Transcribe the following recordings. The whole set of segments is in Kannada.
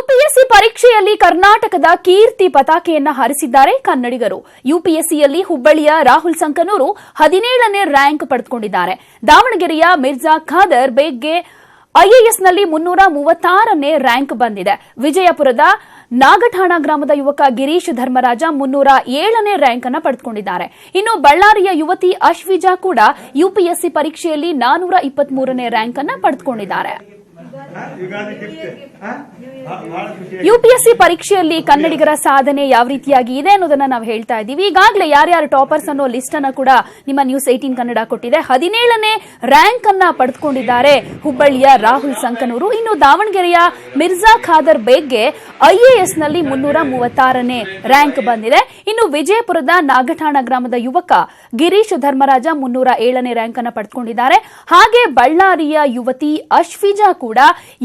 ಯುಪಿಎಸ್ಸಿ ಪರೀಕ್ಷೆಯಲ್ಲಿ ಕರ್ನಾಟಕದ ಕೀರ್ತಿ ಪತಾಕೆಯನ್ನ ಹಾರಿಸಿದ್ದಾರೆ ಕನ್ನಡಿಗರು. ಯುಪಿಎಸ್ಸಿಯಲ್ಲಿ ಹುಬ್ಬಳ್ಳಿಯ ರಾಹುಲ್ ಸಂಕನೂರು 17ನೇ ರ್ಯಾಂಕ್ ಪಡೆದುಕೊಂಡಿದ್ದಾರೆ. ದಾವಣಗೆರೆಯ ಮಿರ್ಜಾ ಖಾದರ್ ಬೇಗ್ಗೆ ಐಎಎಸ್ನಲ್ಲಿ 336ನೇ ರ್ಯಾಂಕ್ ಬಂದಿದೆ. ವಿಜಯಪುರದ ನಾಗಠಾಣ ಗ್ರಾಮದ ಯುವಕ ಗಿರೀಶ್ ಧರ್ಮರಾಜ 307ನೇ ರ್ಯಾಂಕ್ ಅನ್ನು ಪಡೆದುಕೊಂಡಿದ್ದಾರೆ. ಇನ್ನು ಬಳ್ಳಾರಿಯ ಯುವತಿ ಅಶ್ವಿಜಾ ಕೂಡ ಯುಪಿಎಸ್ಸಿ ಪರೀಕ್ಷೆಯಲ್ಲಿ 423ನೇ ರ್ಯಾಂಕ್ ಅನ್ನು ಪಡೆದುಕೊಂಡಿದ್ದಾರೆ. ಯುಪಿಎಸ್ಸಿ ಪರೀಕ್ಷೆಯಲ್ಲಿ ಕನ್ನಡಿಗರ ಸಾಧನೆ ಯಾವ ರೀತಿಯಾಗಿ ಇದೆ ಅನ್ನೋದನ್ನ ನಾವು ಹೇಳ್ತಾ ಇದ್ದೀವಿ. ಈಗಾಗಲೇ ಯಾರ್ಯಾರು ಟಾಪರ್ಸ್ ಅನ್ನೋ ಲಿಸ್ಟ್ ಅನ್ನ ಕೂಡ ನಿಮ್ಮ ನ್ಯೂಸ್ 18 ಕನ್ನಡ ಕೊಟ್ಟಿದೆ. 17ನೇ ರ್ಯಾಂಕ್ ಅನ್ನ ಪಡೆದುಕೊಂಡಿದ್ದಾರೆ ಹುಬ್ಬಳ್ಳಿಯ ರಾಹುಲ್ ಸಂಕನೂರು. ಇನ್ನು ದಾವಣಗೆರೆಯ ಮಿರ್ಜಾ ಖಾದರ್ ಬೇಗ್ಗೆ ಐಎಎಸ್ನಲ್ಲಿ 336ನೇ ರ್ಯಾಂಕ್ ಬಂದಿದೆ. ಇನ್ನು ವಿಜಯಪುರದ ನಾಗಠಾಣ ಗ್ರಾಮದ ಯುವಕ ಗಿರೀಶ್ ಧರ್ಮರಾಜ 307ನೇ ರ್ಯಾಂಕ್ ಅನ್ನು ಪಡೆದುಕೊಂಡಿದ್ದಾರೆ. ಹಾಗೆ ಬಳ್ಳಾರಿಯ ಯುವತಿ ಅಶ್ವಿಜಾ ಕೂಡ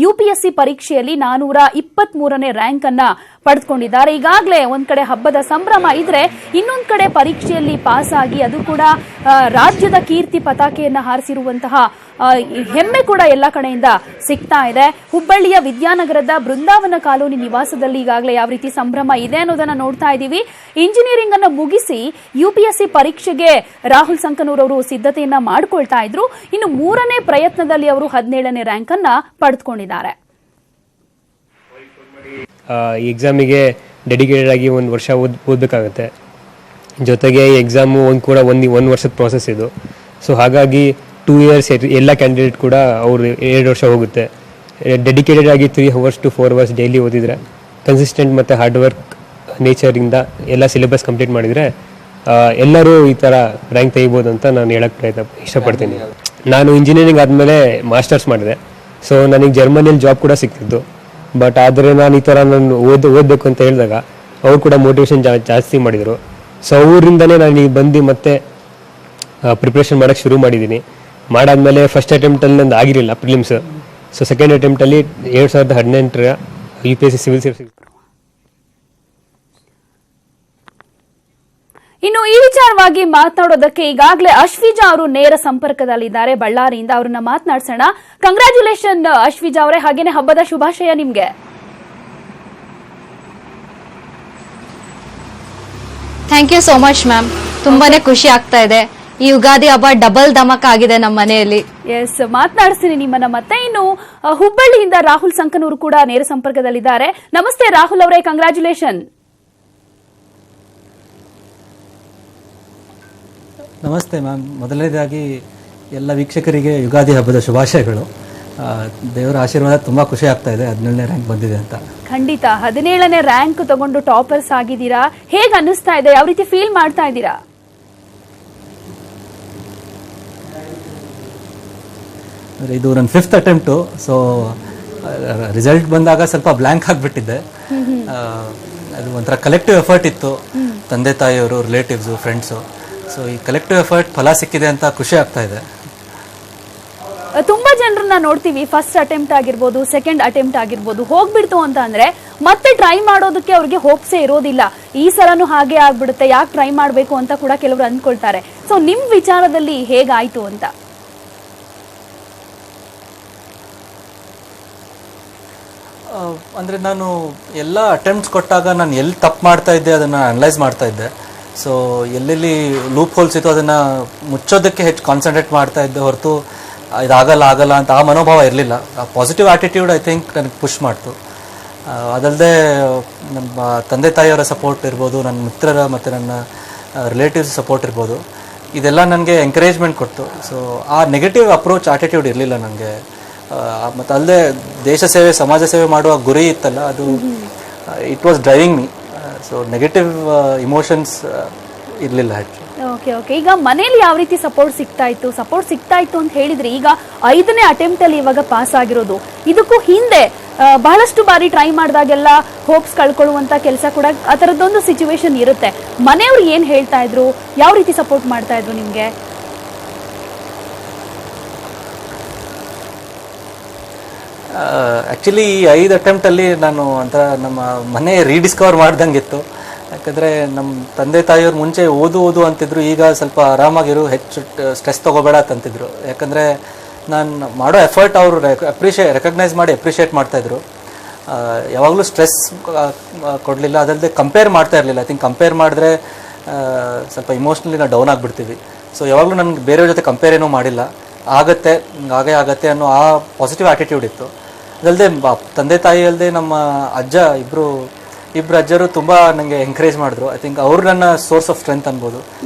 ಯುಪಿಎಸ್ಸಿ ಪರೀಕ್ಷೆಯಲ್ಲಿ 423ನೇ ರ್ಯಾಂಕ್ ಅನ್ನ ಪಡೆದುಕೊಂಡಿದ್ದಾರೆ. ಈಗಾಗಲೇ ಒಂದ್ ಕಡೆ ಹಬ್ಬದ ಸಂಭ್ರಮ ಇದ್ರೆ, ಇನ್ನೊಂದ್ ಕಡೆ ಪರೀಕ್ಷೆಯಲ್ಲಿ ಪಾಸ್ ಆಗಿ ಅದು ಕೂಡ ರಾಜ್ಯದ ಕೀರ್ತಿ ಪತಾಕೆಯನ್ನ ಹಾರಿಸಿರುವಂತಹ ಹೆಮ್ಮೆ ಕೂಡ ಎಲ್ಲ ಕಡೆಯಿಂದ ಸಿಗ್ತಾ ಇದೆ. ಹುಬ್ಬಳ್ಳಿಯ ವಿದ್ಯಾನಗರದ ಬೃಂದಾವನ ಕಾಲೋನಿ ನಿವಾಸದಲ್ಲಿ ಈಗಾಗಲೇ ಯಾವ ರೀತಿ ಸಂಭ್ರಮ ಇದೆ ಅನ್ನೋದನ್ನ ನೋಡ್ತಾ ಇದ್ದೀವಿ. ಇಂಜಿನಿಯರಿಂಗ್ ಅನ್ನು ಮುಗಿಸಿ ಯುಪಿಎಸ್ಸಿ ಪರೀಕ್ಷೆಗೆ ರಾಹುಲ್ ಸಂಕನೂರ್ ಅವರು ಸಿದ್ಧತೆಯನ್ನ ಮಾಡಿಕೊಳ್ತಾ ಇದ್ರು. ಇನ್ನು 3ನೇ ಪ್ರಯತ್ನದಲ್ಲಿ ಅವರು 17ನೇ ರ್ಯಾಂಕ್ ಅನ್ನ ಪಡೆದುಕೊಂಡಿದ್ದಾರೆ. ಈ ಎಕ್ಸಾಮಿಗೆ ಡೆಡಿಕೇಟೆಡ್ ಆಗಿ ಒಂದು ವರ್ಷ ಓದಬೇಕಾಗುತ್ತೆ. ಜೊತೆಗೆ ಈ ಎಕ್ಸಾಮು ಒಂದು ವರ್ಷದ ಪ್ರಾಸೆಸ್ ಇದು. ಸೊ ಹಾಗಾಗಿ 2 ಇಯರ್ಸ್ ಎಲ್ಲ ಕ್ಯಾಂಡಿಡೇಟ್ ಕೂಡ ಅವರು 2 ವರ್ಷ ಹೋಗುತ್ತೆ. ಡೆಡಿಕೇಟೆಡ್ ಆಗಿ 3 hours to 4 hours ಡೈಲಿ ಓದಿದರೆ, ಕನ್ಸಿಸ್ಟೆಂಟ್ ಮತ್ತು ಹಾರ್ಡ್ ವರ್ಕ್ ನೇಚರಿಂದ ಎಲ್ಲ ಸಿಲೆಬಸ್ ಕಂಪ್ಲೀಟ್ ಮಾಡಿದರೆ ಎಲ್ಲರೂ ಈ ಥರ ರ್ಯಾಂಕ್ ತೆಗಿಬೋದು ಅಂತ ನಾನು ಹೇಳಕ್ಕೆ ಇಷ್ಟಪಡ್ತೀನಿ. ನಾನು ಇಂಜಿನಿಯರಿಂಗ್ ಆದಮೇಲೆ ಮಾಸ್ಟರ್ಸ್ ಮಾಡಿದೆ. ಸೊ ನನಗೆ ಜರ್ಮನಿಯಲ್ಲಿ ಜಾಬ್ ಕೂಡ ಸಿಗ್ತಿತ್ತು. ಬಟ್ ಆದರೆ ನಾನು ಈ ಥರ ನಾನು ಓದಬೇಕು ಅಂತ ಹೇಳಿದಾಗ ಅವ್ರು ಕೂಡ ಮೋಟಿವೇಶನ್ ಜಾಸ್ತಿ ಮಾಡಿದರು. ಸೊ ಅವರಿಂದಲೇ ನಾನು ಈಗ ಬಂದು ಮತ್ತೆ ಪ್ರಿಪ್ರೇಷನ್ ಮಾಡೋಕ್ಕೆ ಶುರು ಮಾಡಿದ್ದೀನಿ. ಮಾಡಾದ್ಮೇಲೆ ಫಸ್ಟ್ ಅಟೆಂಪ್ಟಲ್ಲಿ ನಂದು ಆಗಿರಲಿಲ್ಲ ಪ್ರಿಲಿಮ್ಸ್. ಸೊ ಸೆಕೆಂಡ್ ಅಟೆಂಪ್ಟಲ್ಲಿ 2018ರ UPSC ಸಿವಿಲ್ ಸರ್ವಿಸ್. ಇನ್ನು ಈ ವಿಚಾರವಾಗಿ ಮಾತನಾಡೋದಕ್ಕೆ ಈಗಾಗಲೇ ಅಶ್ವಿಜಾ ಅವರು ನೇರ ಸಂಪರ್ಕದಲ್ಲಿದ್ದಾರೆ ಬಳ್ಳಾರಿಯಿಂದ. ಅವರನ್ನ ಮಾತನಾಡ್ಸೋಣ. ಕಂಗ್ರಾಚ್ಯುಲೇಷನ್ ಅಶ್ವಿಜಾ ಅವರೇ, ಹಾಗೇನೆ ಹಬ್ಬದ ಶುಭಾಶಯ ನಿಮ್ಗೆ. Thank you so much ma'am. ತುಂಬಾನೇ ಖುಷಿ ಆಗ್ತಾ ಇದೆ. ಈ ಯುಗಾದಿ ಹಬ್ಬ ಡಬಲ್ ಧಮಕ್ ಆಗಿದೆ ನಮ್ಮ ಮನೆಯಲ್ಲಿ. ಎಸ್, ಮಾತನಾಡಿಸ್ತೀನಿ ನಿಮ್ಮನ್ನ ಮತ್ತೆ. ಇನ್ನು ಹುಬ್ಬಳ್ಳಿಯಿಂದ ರಾಹುಲ್ ಸಂಕನೂರು ಕೂಡ ನೇರ ಸಂಪರ್ಕದಲ್ಲಿದ್ದಾರೆ. ನಮಸ್ತೆ ರಾಹುಲ್ ಅವರೇ, ಕಂಗ್ರಾಚ್ಯುಲೇಷನ್. ನಮಸ್ತೆ ಮ್ಯಾಮ್. ಮೊದಲನೇದಾಗಿ ಎಲ್ಲ ವೀಕ್ಷಕರಿಗೆ ಯುಗಾದಿ ಹಬ್ಬದ ಶುಭಾಶಯಗಳು. ದೇವರ ಆಶೀರ್ವಾದ ತುಂಬ ಖುಷಿ ಆಗ್ತಾ ಇದೆ, 17ನೇ ರ್ಯಾಂಕ್ ಬಂದಿದೆ ಅಂತ. ಖಂಡಿತ 17ನೇ ರ್ಯಾಂಕ್ ತಗೊಂಡು ಟಾಪರ್ಸ್ ಆಗಿದ್ದೀರಾ. ಹೇಗೆ ಅನ್ನಿಸ್ತಾ ಇದೆ? ಯಾವ ರೀತಿ ಫೀಲ್ ಮಾಡ್ತಾ ಇದ್ದೀರಾ? ಇದು ನನ್ನ 5th ಅಟೆಂಪ್ಟು. ಸೊ ರಿಸಲ್ಟ್ ಬಂದಾಗ ಸ್ವಲ್ಪ ಬ್ಲ್ಯಾಂಕ್ ಆಗಿಬಿಟ್ಟಿದ್ದೆ. ಅದು ಒಂಥರ ಕಲೆಕ್ಟಿವ್ ಎಫರ್ಟ್ ಇತ್ತು, ತಂದೆ ತಾಯಿಯವರು, ರಿಲೇಟಿವ್ಸು, ಫ್ರೆಂಡ್ಸು. ಸೊ ಈ ಕಲೆಕ್ಟಿವ್ ಎಫರ್ಟ್ ಫಲ ಸಿಕ್ಕಿದೆ ಅಂತ ಖುಷಿ ಆಗ್ತಾ ಇದೆ. ತುಂಬಾ ಜನರನ್ನ ನೋಡ್ತೀವಿ, ಫಸ್ಟ್ ಅಟೆಂಪ್ಟ್ ಆಗಿರ್ಬೋದು, ಸೆಕೆಂಡ್ ಅಟೆಂಪ್ಟ್ ಆಗಿರ್ಬೋದು, ಹೋಗ್ಬಿಡ್ತು ಅಂತ ಅಂದ್ರೆ ಮತ್ತೆ ಟ್ರೈ ಮಾಡೋದಕ್ಕೆ ಅವ್ರಿಗೆ ಹೋಪ್ಸೇ ಇರೋದಿಲ್ಲ. ಈ ಸಲನೂ ಹಾಗೆ ಆಗ್ಬಿಡುತ್ತೆ, ಯಾಕೆ ಟ್ರೈ ಮಾಡಬೇಕು ಅಂತ ಕೂಡ ಕೆಲವರು ಅಂದ್ಕೊಳ್ತಾರೆ. ಸೊ ನಿಮ್ ವಿಚಾರದಲ್ಲಿ ಹೇಗಾಯ್ತು ಅಂತ? ಅಂದರೆ ನಾನು ಎಲ್ಲ ಅಟೆಂಪ್ಟ್ಸ್ ಕೊಟ್ಟಾಗ ನಾನು ಎಲ್ಲಿ ತಪ್ಪು ಮಾಡ್ತಾ ಇದ್ದೆ ಅದನ್ನು ಅನಲೈಸ್ ಮಾಡ್ತಾ ಇದ್ದೆ. ಸೊ ಎಲ್ಲೆಲ್ಲಿ ಲೂಪ್ ಹೋಲ್ಸ್ ಇತ್ತು ಅದನ್ನು ಮುಚ್ಚೋದಕ್ಕೆ ಹೆಚ್ಚು ಕಾನ್ಸಂಟ್ರೇಟ್ ಮಾಡ್ತಾ ಇದ್ದೆ ಹೊರತು ಇದಾಗಲ್ಲ ಅಂತ ಆ ಮನೋಭಾವ ಇರಲಿಲ್ಲ. ಆ ಪಾಸಿಟಿವ್ ಆ್ಯಟಿಟ್ಯೂಡ್ ಐ ಥಿಂಕ್ ನನಗೆ ಪುಷ್ ಮಾಡ್ತು. ಅದಲ್ಲದೆ ನಮ್ಮ ತಂದೆ ತಾಯಿಯವರ ಸಪೋರ್ಟ್ ಇರ್ಬೋದು, ನನ್ನ ಮಿತ್ರರ ಮತ್ತು ನನ್ನ ರಿಲೇಟಿವ್ಸ್ ಸಪೋರ್ಟ್ ಇರ್ಬೋದು, ಇದೆಲ್ಲ ನನಗೆ ಎಂಕರೇಜ್ಮೆಂಟ್ ಕೊಡ್ತು. ಸೊ ಆ ನೆಗೆಟಿವ್ ಅಪ್ರೋಚ್ ಆ್ಯಟಿಟ್ಯೂಡ್ ಇರಲಿಲ್ಲ ನನಗೆ. ಮತ್ತು ಅಲ್ಲದೆ ದೇಶ ಸೇವೆ, ಸಮಾಜ ಸೇವೆ ಮಾಡುವ ಗುರಿ ಇತ್ತಲ್ಲ, ಅದು it was driving me. So negative emotions ಇರಲಿಲ್ಲ ಹೆಚ್ಚು. ಓಕೆ. ಈಗ ಮನೇಲಿ ಯಾವ ರೀತಿ ಸಪೋರ್ಟ್ ಸಿಗ್ತಾ ಇತ್ತು ಅಂತ ಹೇಳಿದ್ರೆ, ಈಗ 5ನೇ ಅಟೆಂಪ್ಟ್ ಅಲ್ಲಿ ಇವಾಗ ಪಾಸ್ ಆಗಿರೋದು. ಇದಕ್ಕೂ ಹಿಂದೆ ಬಹಳಷ್ಟು ಬಾರಿ ಟ್ರೈ ಮಾಡಿದಾಗೆಲ್ಲ ಹೋಪ್ಸ್ ಕಳ್ಕೊಳ್ಳುವಂತ ಕೆಲಸ ಕೂಡ, ಆ ತರದೊಂದು ಸಿಚುವೇಶನ್ ಇರುತ್ತೆ. ಮನೆಯವ್ರು ಏನ್ ಹೇಳ್ತಾ ಇದ್ರು, ಯಾವ ರೀತಿ ಸಪೋರ್ಟ್ ಮಾಡ್ತಾ ಇದ್ರು ನಿಮ್ಗೆ? ಆ್ಯಕ್ಚುಲಿ ಈ 5 ಅಟೆಂಪ್ಟಲ್ಲಿ ನಾನು ಒಂಥರ ನಮ್ಮ ಮನೆ ರೀಡಿಸ್ಕವರ್ ಮಾಡ್ದಂಗಿತ್ತು. ಯಾಕಂದರೆ ನಮ್ಮ ತಂದೆ ತಾಯಿಯವ್ರು ಮುಂಚೆ ಓದು ಅಂತಿದ್ರು, ಈಗ ಸ್ವಲ್ಪ ಆರಾಮಾಗಿರು, ಹೆಚ್ಚು ಸ್ಟ್ರೆಸ್ ತೊಗೋಬೇಡ ಅಂತಿದ್ರು. ಯಾಕಂದರೆ ನಾನು ಮಾಡೋ ಎಫರ್ಟ್ ಅವರು ರೆಕಗ್ನೈಸ್ ಮಾಡಿ ಅಪ್ರಿಷಿಯೇಟ್ ಮಾಡ್ತಾಯಿದ್ರು. ಯಾವಾಗಲೂ ಸ್ಟ್ರೆಸ್ ಕೊಡಲಿಲ್ಲ. ಅದಲ್ಲದೆ ಕಂಪೇರ್ ಮಾಡ್ತಾ ಇರಲಿಲ್ಲ. ಐ ಥಿಂಕ್ ಕಂಪೇರ್ ಮಾಡಿದ್ರೆ ಸ್ವಲ್ಪ ಇಮೋಷ್ನಲಿ ನಾವು ಡೌನ್ ಆಗಿಬಿಡ್ತೀವಿ. ಸೊ ಯಾವಾಗಲೂ ನನಗೆ ಬೇರೆಯವ್ರ ಜೊತೆ ಕಂಪೇರ್ ಏನೂ ಮಾಡಿಲ್ಲ. ಆಗತ್ತೆ, ಹಾಗೇ ಆಗತ್ತೆ ಅನ್ನೋ ಆ ಪಾಸಿಟಿವ್ ಆ್ಯಟಿಟ್ಯೂಡ್ ಇತ್ತು. ಅದಲ್ಲದೆ ತಂದೆ ತಾಯಿ ಅಲ್ಲದೆ ನಮ್ಮ ಇಬ್ಬರು ಅಜ್ಜರು ತುಂಬ ನನಗೆ ಎಂಕರೇಜ್ ಮಾಡಿದ್ರು. ಐ ಥಿಂಕ್ ಅವರು ನನ್ನ ಸೋರ್ಸ್ ಆಫ್ ಸ್ಟ್ರೆಂತ್ ಅನ್ಬೋದು.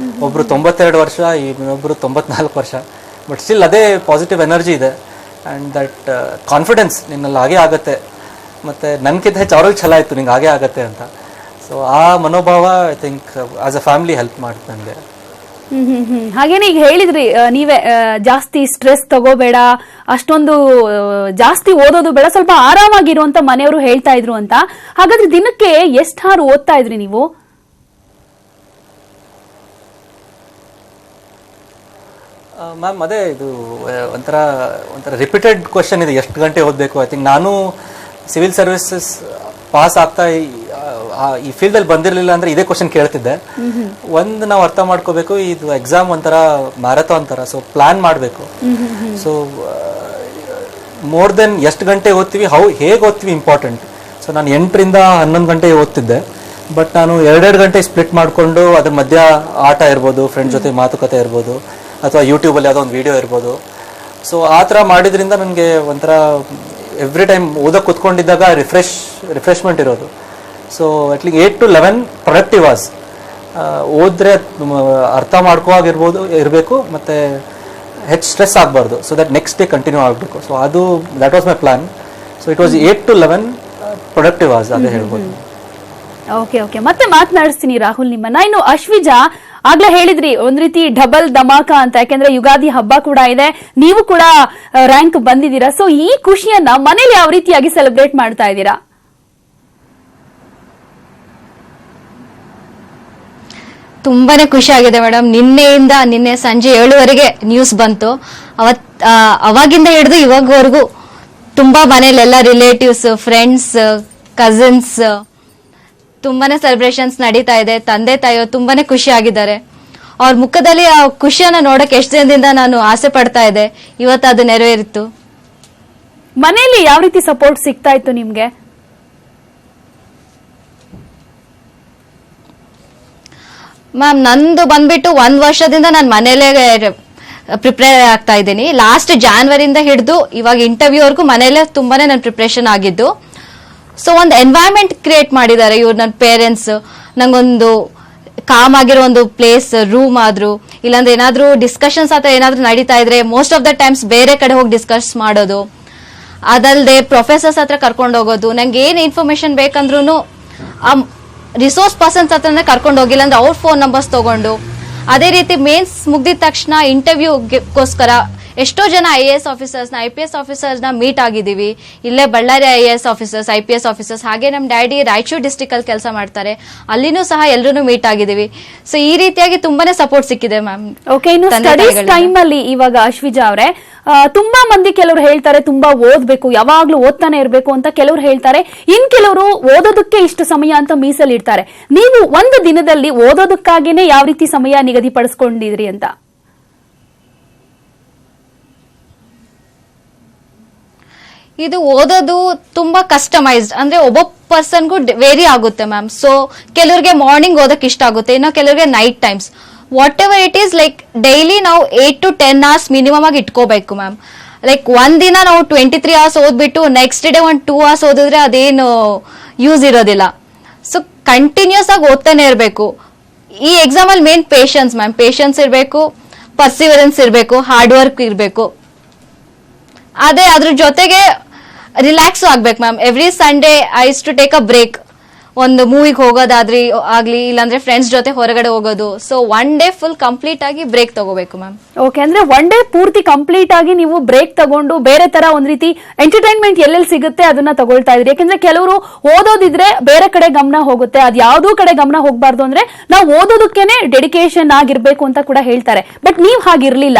ಒಬ್ಬರು 92 ವರ್ಷ, ಇನ್ನೊಬ್ಬರು 94 ವರ್ಷ. ಬಟ್ ಸ್ಟಿಲ್ ಅದೇ ಪಾಸಿಟಿವ್ ಎನರ್ಜಿ ಇದೆ ಆ್ಯಂಡ್ ದಟ್ ಕಾನ್ಫಿಡೆನ್ಸ್ ನಿನ್ನಲ್ಲಿ ಹಾಗೇ ಆಗುತ್ತೆ, ಮತ್ತು ನನಗಿಂತ ಹೆಚ್ಚು ಅವ್ರಿಗೆ ಛಲ ಇತ್ತು ನಿಂಗೆ ಹಾಗೇ ಆಗುತ್ತೆ ಅಂತ. ಸೊ ಆ ಮನೋಭಾವ I think as a family help ಮಾಡ್ತು ನನಗೆ. ಹಾಗೇನೆ ಈಗ ಹೇಳಿದ್ರಿ ನೀವೇ ಜಾಸ್ತಿ ಸ್ಟ್ರೆಸ್ ತಗೋಬೇಡ, ಅಷ್ಟೊಂದು ಜಾಸ್ತಿ ಓದೋದು ಬೇಡ, ಸ್ವಲ್ಪ ಆರಾಮಾಗಿರುವಂತ ಮನೆಯವರು ಹೇಳ್ತಾ ಇದ್ರು ಅಂತ. ಹಾಗಾದ್ರೆ ದಿನಕ್ಕೆ ಎಷ್ಟು ಹಾರು ಓದ್ತಾ ಇದ್ರಿ ನೀವು? ಮ್ಯಾಮ್ ಅದೇ ಇದು ಒಂಥರ ರಿಪೀಟೆಡ್ ಕ್ವಶನ್ ಇದೆ, ಎಷ್ಟು ಗಂಟೆ ಓದಬೇಕು. ಐ ಥಿಂಕ್ ನಾನು ಸಿವಿಲ್ ಸರ್ವಿಸಸ್ ಪಾಸ್ ಆಗ್ತಾ ಈ ಫೀಲ್ಡಲ್ಲಿ ಬಂದಿರಲಿಲ್ಲ ಅಂದರೆ ಇದೇ ಕ್ವಶನ್ ಕೇಳ್ತಿದ್ದೆ. ಒಂದು ನಾವು ಅರ್ಥ ಮಾಡ್ಕೋಬೇಕು, ಇದು ಎಕ್ಸಾಮ್ ಒಂಥರ ಮ್ಯಾರಥಾನ್ ಥರ. ಸೊ ಪ್ಲ್ಯಾನ್ ಮಾಡಬೇಕು. ಸೊ ಮೋರ್ ದೆನ್ ಎಷ್ಟು ಗಂಟೆ ಓದ್ತೀವಿ, ಹೇಗೆ ಓದ್ತೀವಿ ಇಂಪಾರ್ಟೆಂಟ್. ಸೊ ನಾನು 8ರಿಂದ 11 ಗಂಟೆ ಓದ್ತಿದ್ದೆ. ಬಟ್ ನಾನು 2 ಗಂಟೆ ಸ್ಪ್ಲಿಟ್ ಮಾಡಿಕೊಂಡು ಅದ್ರ ಮಧ್ಯ ಆಟ ಇರ್ಬೋದು, ಫ್ರೆಂಡ್ ಜೊತೆ ಮಾತುಕತೆ ಇರ್ಬೋದು, ಅಥವಾ ಯೂಟ್ಯೂಬಲ್ಲಿ ಯಾವುದೋ ಒಂದು ವೀಡಿಯೋ ಇರ್ಬೋದು. ಸೊ ಆ ಥರ ಮಾಡಿದ್ರಿಂದ ನನಗೆ ಒಂಥರ ಎವ್ರಿ ಟೈಮ್ ಓದೋಕೆ ಕೂತ್ಕೊಂಡಿದ್ದಾಗ ರಿಫ್ರೆಶ್ಮೆಂಟ್ ಇರೋದು. So at least 8 to 11 productive hours ಓದಿದ್ರೆ ಅರ್ಥ ಮಾಡ್ಕೋವಾಗಿರ್ಬೋದು ಇರಬೇಕು, ಮತ್ತು ಹೆಚ್ಚು ಸ್ಟ್ರೆಸ್ ಆಗಬಾರ್ದು. So that next day continue ಆಗಬೇಕು. So that was my plan. So it was 8 to 11 productive hours, ಅದೇ ಹೇಳ್ಬೋದು. ಓಕೆ ಮತ್ತೆ ಮಾತನಾಡಿಸ್ತೀನಿ ರಾಹುಲ್ ನಿಮ್ಮನ್ನ. ಇನ್ನು ಅಶ್ವಿಜಾ, ಆಗ್ಲೇ ಹೇಳಿದ್ರಿ ಒಂದ್ ರೀತಿ ಡಬಲ್ ಧಮಾಕ ಅಂತ, ಯಾಕೆಂದ್ರೆ ಯುಗಾದಿ ಹಬ್ಬ ಕೂಡ ಇದೆ, ನೀವು ಕೂಡ ರ್ಯಾಂಕ್ ಬಂದಿದ್ದೀರಾ. ಸೊ ಈ ಖುಷಿಯನ್ನ ಮನೇಲಿ ಯಾವ ರೀತಿಯಾಗಿ ಸೆಲೆಬ್ರೇಟ್ ಮಾಡ್ತಾ ಇದ್ದೀರಾ? ತುಂಬಾನೇ ಖುಷಿ ಆಗಿದೆ ಮೇಡಮ್. ನಿನ್ನೆ ಸಂಜೆ 7ವರೆಗೆ ನ್ಯೂಸ್ ಬಂತು. ಅವಾಗಿಂದ ಹಿಡಿದು ಇವಾಗವರೆಗೂ ತುಂಬಾ ಮನೇಲೆಲ್ಲ ರಿಲೇಟಿವ್ಸ್, ಫ್ರೆಂಡ್ಸ್, ಕಸಿನ್ಸ್ ತುಂಬಾನೇ ಸೆಲೆಬ್ರೇಷನ್ಸ್ ನಡೀತಾ ಇದೆ. ತಂದೆ ತಾಯಿಯೋ ತುಂಬಾನೇ ಖುಷಿ ಆಗಿದ್ದಾರೆ. ಅವ್ರ ಮುಖದಲ್ಲಿ ಆ ಖುಷಿಯನ್ನ ನೋಡಕ್ ಎಷ್ಟು ದಿನದಿಂದ ನಾನು ಆಸೆ ಪಡ್ತಾ ಇದ್ದೆ. ಇವತ್ತು ಅದು ನೆರವೇರಿತ್ತು. ಮನೆಯಲ್ಲಿ ಯಾವ ರೀತಿ ಸಪೋರ್ಟ್ ಸಿಗ್ತಾ ಇತ್ತು ನಿಮ್ಗೆ? ಮ್ಯಾಮ್ ನಂದು ಬಂದ್ಬಿಟ್ಟು 1 ವರ್ಷದಿಂದ ನಾನು ಮನೇಲೆ ಪ್ರಿಪೇರ್ ಆಗ್ತಾ ಇದ್ದೀನಿ. ಲಾಸ್ಟ್ ಜಾನ್ವರಿಯಿಂದ ಹಿಡಿದು ಇವಾಗ ಇಂಟರ್ವ್ಯೂವರೆಗೂ ಮನೇಲೆ ತುಂಬಾನೇ ನಾನು ಪ್ರಿಪರೇಷನ್ ಆಗಿದ್ದು. ಸೊ ಒಂದು ಎನ್ವೈರನ್ಮೆಂಟ್ ಕ್ರಿಯೇಟ್ ಮಾಡಿದ್ದಾರೆ ಇವ್ರು ನನ್ನ ಪೇರೆಂಟ್ಸ್. ನಂಗೊಂದು ಕಾಮ್ ಆಗಿರೋ ಒಂದು ಪ್ಲೇಸ್, ರೂಮ್ ಆದ್ರೂ ಇಲ್ಲಾಂದ್ರೆ ಏನಾದ್ರೂ ಡಿಸ್ಕಷನ್ಸ್ ಅಥವಾ ಏನಾದ್ರೂ ನಡೀತಾ ಇದ್ರೆ ಮೋಸ್ಟ್ ಆಫ್ ದ ಟೈಮ್ಸ್ ಬೇರೆ ಕಡೆ ಹೋಗಿ ಡಿಸ್ಕಸ್ ಮಾಡೋದು. ಅದಲ್ಲದೆ ಪ್ರೊಫೆಸರ್ಸ್ ಹತ್ರ ಕರ್ಕೊಂಡು ಹೋಗೋದು. ನಂಗೆ ಏನ್ ಇನ್ಫಾರ್ಮೇಶನ್ ಬೇಕಂದ್ರೂ ಆ ರಿಸೋರ್ಸ್ ಪರ್ಸನ್ಸ್ ಹತ್ರನೇ ಕರ್ಕೊಂಡು ಹೋಗಿಲ್ಲ ಅಂದ್ರೆ ಅವ್ರ ಫೋನ್ ನಂಬರ್ಸ್ ತಗೊಂಡು, ಅದೇ ರೀತಿ ಮೇನ್ಸ್ ಮುಗ್ದಿದ ತಕ್ಷಣ ಇಂಟರ್ವ್ಯೂಗೋಸ್ಕರ ಎಷ್ಟೋ ಜನ IAS ಆಫೀಸರ್ಸ್ನ, IPS ಆಫೀಸರ್ಸ್ನ ಮೀಟ್ ಆಗಿದ್ದೀವಿ. ಇಲ್ಲೇ Ballari IAS officers, IPS officers, ಹಾಗೆ ನಮ್ಮ ಡ್ಯಾಡಿ ರಾಯಚೂರು ಡಿಸ್ಟ್ರಿಕ್ಟ್ ಅಲ್ಲಿ ಕೆಲಸ ಮಾಡ್ತಾರೆ, ಅಲ್ಲಿನೂ ಸಹ ಎಲ್ಲರೂ ಮೀಟ್ ಆಗಿದ್ದೀವಿ. ಸೊ ಈ ರೀತಿಯಾಗಿ ತುಂಬಾನೇ ಸಪೋರ್ಟ್ ಸಿಕ್ಕಿದೆ ಮ್ಯಾಮ್. ಓಕೆ, ಇನ್ನು ಸ್ಟಡೀಸ್ ಟೈಮ್ ಅಲ್ಲಿ ಇವಾಗ ಅಶ್ವಿಜಾ ಅವರೇ, ತುಂಬಾ ಮಂದಿ ಕೆಲವರು ಹೇಳ್ತಾರೆ ತುಂಬಾ ಓದ್ಬೇಕು, ಯಾವಾಗ್ಲೂ ಓದ್ತಾನೆ ಇರ್ಬೇಕು ಅಂತ ಕೆಲವರು ಹೇಳ್ತಾರೆ. ಇನ್ ಕೆಲವರು ಓದೋದಕ್ಕೆ ಇಷ್ಟು ಸಮಯ ಅಂತ ಮೀಸಲಿಡ್ತಾರೆ. ನೀವು ಒಂದು ದಿನದಲ್ಲಿ ಓದೋದಕ್ಕಾಗಿನೇ ಯಾವ ರೀತಿ ಸಮಯ ನಿಗದಿಪಡಿಸ್ಕೊಂಡಿದ್ರಿ ಅಂತ? ಇದು ಓದೋದು ತುಂಬಾ ಕಸ್ಟಮೈಸ್ಡ್, ಅಂದ್ರೆ ಒಬ್ಬೊಬ್ಬ ಪರ್ಸನ್ಗೂ ವೇರಿ ಆಗುತ್ತೆ ಮ್ಯಾಮ್. ಸೊ ಕೆಲವ್ರಿಗೆ ಮಾರ್ನಿಂಗ್ ಓದಕ್ ಇಷ್ಟ ಆಗುತ್ತೆ, ಇನ್ನು ಕೆಲವ್ರಿಗೆ night times. What ever it is, like daily ನಾವು 8 to 10 hours ಮಿನಿಮಮ್ ಆಗಿ ಇಟ್ಕೋಬೇಕು ಮ್ಯಾಮ್. ಲೈಕ್ ಒಂದಿನ ನಾವು 23 hours ಓದ್ಬಿಟ್ಟು ನೆಕ್ಸ್ಟ್ ಡೇ 2 hours ಓದಿದ್ರೆ ಅದೇನು ಯೂಸ್ ಇರೋದಿಲ್ಲ. ಸೊ ಕಂಟಿನ್ಯೂಸ್ ಆಗಿ ಓದ್ತಾನೆ ಇರಬೇಕು. ಈ ಎಕ್ಸಾಮ್ ಅಲ್ಲಿ ಮೇನ್ ಪೇಷನ್ಸ್ ಮ್ಯಾಮ್. ಪೇಷನ್ಸ್ ಇರಬೇಕು, ಪರ್ಸಿವರೆನ್ಸ್ ಇರಬೇಕು, ಹಾರ್ಡ್ ವರ್ಕ್ ಇರಬೇಕು. ಅದೇ ಅದ್ರ ಜೊತೆಗೆ ರಿಲ್ಯಾಕ್ಸ್ ಆಗ್ಬೇಕು ma'am. Every Sunday I use to take a break. ಒಂದು ಮೂವಿಗೆ ಹೋಗೋದಾಗ್ಲಿ ಇಲ್ಲಾಂದ್ರೆ ಫ್ರೆಂಡ್ಸ್ ಜೊತೆ ಹೊರಗಡೆ ಹೋಗೋದು. ಸೊ 1 day ಫುಲ್ ಕಂಪ್ಲೀಟ್ ಆಗಿ ಬ್ರೇಕ್ ತಗೋಬೇಕು ಮ್ಯಾಮ್. ಓಕೆ, ಅಂದ್ರೆ 1 day ಪೂರ್ತಿ ಕಂಪ್ಲೀಟ್ ಆಗಿ ನೀವು ಬ್ರೇಕ್ ತಗೊಂಡು ಬೇರೆ ತರ ಒಂದ್ ರೀತಿ ಎಂಟರ್ಟೈನ್ಮೆಂಟ್ ಎಲ್ಲೆಲ್ಲಿ ಸಿಗುತ್ತೆ ಅದನ್ನ ತಗೊಳ್ತಾ ಇದ್ರಿ. ಯಾಕಂದ್ರೆ ಕೆಲವರು ಓದೋದಿದ್ರೆ ಬೇರೆ ಕಡೆ ಗಮನ ಹೋಗುತ್ತೆ, ಅದ್ ಯಾವ್ದೋ ಕಡೆ ಗಮನ ಹೋಗ್ಬಾರ್ದು, ಅಂದ್ರೆ ನಾವು ಓದೋದಕ್ಕೇನೆ ಡೆಡಿಕೇಶನ್ ಆಗಿರ್ಬೇಕು ಅಂತ ಕೂಡ ಹೇಳ್ತಾರೆ. ಬಟ್ ನೀವ್ ಹಾಗಿರ್ಲಿಲ್ಲ.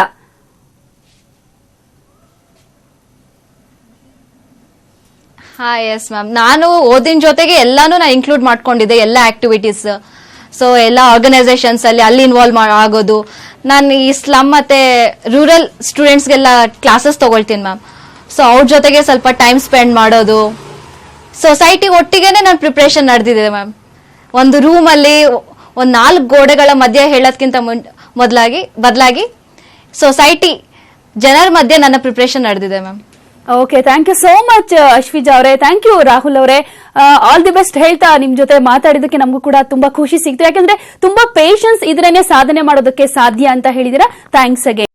ಹಾ ಎಸ್ ಮ್ಯಾಮ್. ನಾನು ಓದಿನ ಜೊತೆಗೆ ಎಲ್ಲಾನು ನಾನು ಇನ್ಕ್ಲೂಡ್ ಮಾಡ್ಕೊಂಡಿದ್ದೆ, ಎಲ್ಲ ಆಕ್ಟಿವಿಟೀಸ್. ಸೊ ಎಲ್ಲ ಆರ್ಗನೈಸೇಷನ್ಸ್ ಅಲ್ಲಿ ಇನ್ವಾಲ್ವ್ ಆಗೋದು. ನಾನು ಈ ಸ್ಲಮ್ ಮತ್ತೆ ರೂರಲ್ ಸ್ಟೂಡೆಂಟ್ಸ್ಗೆಲ್ಲ ಕ್ಲಾಸಸ್ ತಗೊಳ್ತೀನಿ ಮ್ಯಾಮ್. ಸೊ ಅವ್ರ ಜೊತೆಗೆ ಸ್ವಲ್ಪ ಟೈಮ್ ಸ್ಪೆಂಡ್ ಮಾಡೋದು. ಸೊಸೈಟಿ ಒಟ್ಟಿಗೆನೆ ನನ್ನ ಪ್ರಿಪ್ರೇಷನ್ ನಡೆದಿದೆ ಮ್ಯಾಮ್. ಒಂದು ರೂಮಲ್ಲಿ ಒಂದು 4 ಗೋಡೆಗಳ ಮಧ್ಯೆ ಹೇಳೋದ್ಕಿಂತ ಬದಲಾಗಿ ಸೊಸೈಟಿ ಜನರ ಮಧ್ಯೆ ನನ್ನ ಪ್ರಿಪ್ರೇಷನ್ ನಡೆದಿದೆ ma'am. Okay, thank you so much Ashwija ಅವರೇ. ಥ್ಯಾಂಕ್ ಯು ರಾಹುಲ್ ಅವರೇ. ಆಲ್ ದಿ ಬೆಸ್ಟ್ ಹೇಳ್ತಾ ನಿಮ್ ಜೊತೆ ಮಾತಾಡಿದಕ್ಕೆ ನಮಗೂ ಕೂಡ ತುಂಬಾ ಖುಷಿ ಸಿಗ್ತು. ಯಾಕಂದ್ರೆ ತುಂಬಾ ಪೇಷನ್ಸ್ ಇದ್ರೇನೆ ಸಾಧನೆ ಮಾಡೋದಕ್ಕೆ ಸಾಧ್ಯ ಅಂತ ಹೇಳಿದಿರಾ. Thanks again.